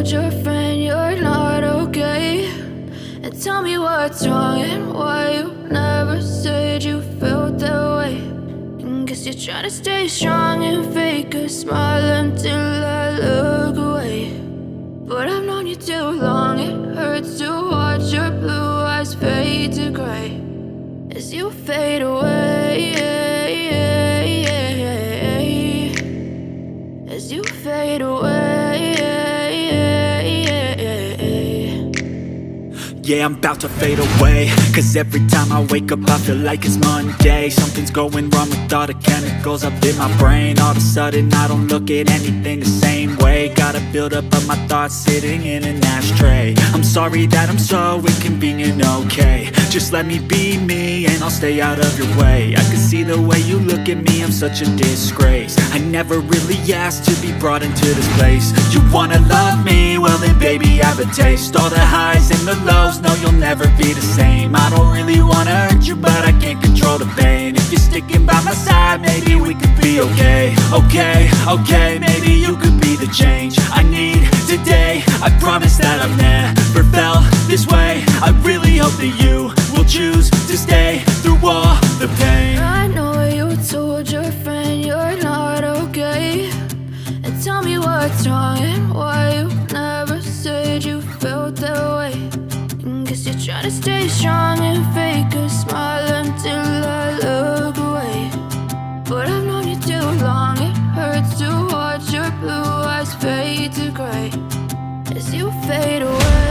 told your friend you're not okay? And tell me what's wrong and why you never said you felt that way. And guess you're trying to stay strong and fake a smile until I look away. But I've known you too long, it hurts to watch your blue eyes fade to gray as you fade away, as you fade away. Yeah, I'm about to fade away, cause every time I wake up I feel like it's Monday. Something's going wrong with all the chemicals up in my brain. All of a sudden I don't look at anything the same way. Got a buildup of my thoughts sitting in an ashtray. I'm sorry that I'm so inconvenient, okay? Just let me be me and I'll stay out of your way. I can see the way you look at me, I'm such a disgrace. I never really asked to be brought into this place. You wanna love me? Well then baby have a taste. All the highs and the lows, no you'll never be the same. I don't really wanna hurt you but I can't control the pain. If you're sticking by my side maybe we could be okay. Okay, maybe you could be the change I need today. I promise that I've never felt this way. I really hope that you will choose to stay through all the pain. I know you told your friend you're not okay. And tell me what's wrong and why you never said you felt that way. And guess you're trying to stay strong and fake a smile until I look away. But I've known you too long, it hurts to watch your blue eyes fade to gray as you fade away.